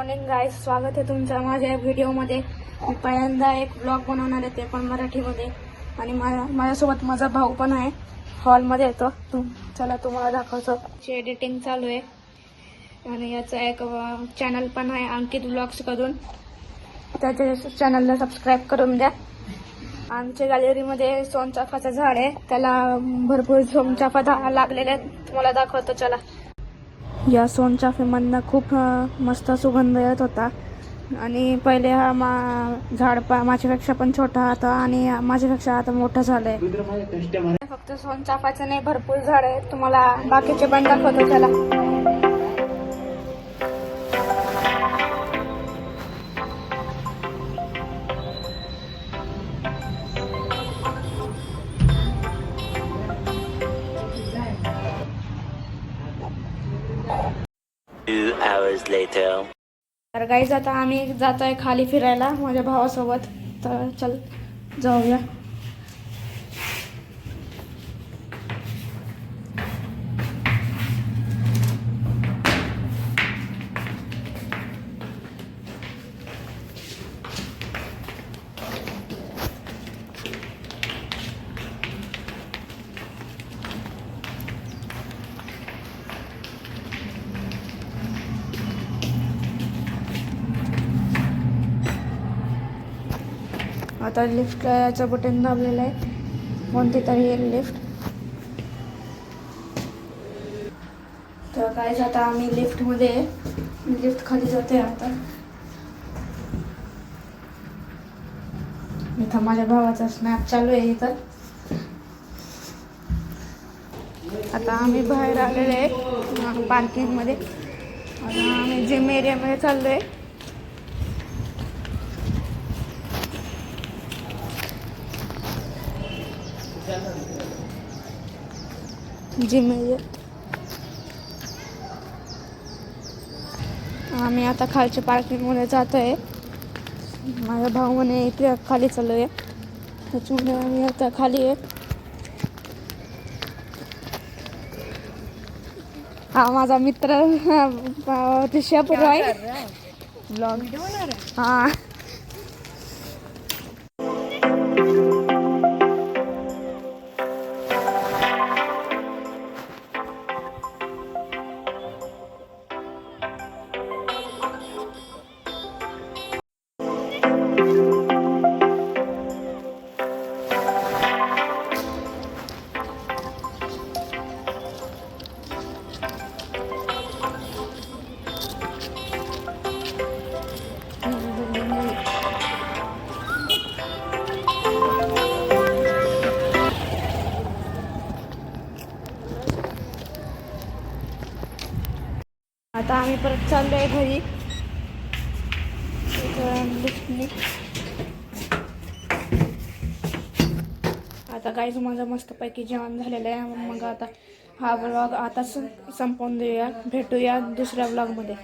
Morning guys, स्वागत आहे तुमचं माझ्या या व्हिडिओमध्ये. मी पहिल्यांदा एक ब्लॉग बनवणार आहे, ते पण मराठीमध्ये. आणि माझ्यासोबत माझा भाऊ पण आहे, हॉलमध्ये येतो. चला तुम्हाला दाखवतो. एडिटिंग चालू आहे आणि याचा एक चॅनल पण आहे, अंकित ब्लॉग्स करून. त्याच्या चॅनलला सबस्क्राईब करून द्या. आमच्या गॅलरीमध्ये सोनचाफाचं झाड आहे, त्याला भरपूर सोनचाफा लागलेले आहेत. तुम्हाला दाखवतो चला. या सोनचाफेमधनं खूप मस्त सुगंध येत होता. आणि पहिले हा झाड माझ्यापेक्षा पण छोटा होता आणि माझ्यापेक्षा आता मोठं झालंय. फक्त सोनचाफाचं नाही, भरपूर झाड आहे. तुम्हाला बाकीचे पण दाखवतो चला. तर गाईज, आता आम्ही जातोय खाली फिरायला माझ्या भावासोबत. तर चल जाऊया. आता लिफ्टचं बटन दाबलेलं आहे, कोणती तरी एक लिफ्ट. तर काय, आता आम्ही लिफ्टमध्ये, लिफ्ट खाली जाते. आता इथं माझ्या भावाचा स्नॅप चालू आहे. इथं आता आम्ही बाहेर आलेलो आहे पार्किंगमध्ये. आता आम्ही जिम एरियामध्ये चाललो आहे. Gym area. आम्ही आता खालच्या पार्किंगमध्ये जातो आहे. माझा भाऊ म्हणे इथे खाली चालू आहे, त्याच्यामुळे आम्ही आता खाली आहे. हा माझा मित्र ऋषभ रॉय ब्लॉग. हा, आता आम्ही परत चाललो आहे घरी. आता काहीच माझं मस्तपैकी जेवण झालेलं आहे. मग आता हा ब्लॉग आता संपवून देऊया. भेटूया दुसऱ्या ब्लॉगमध्ये.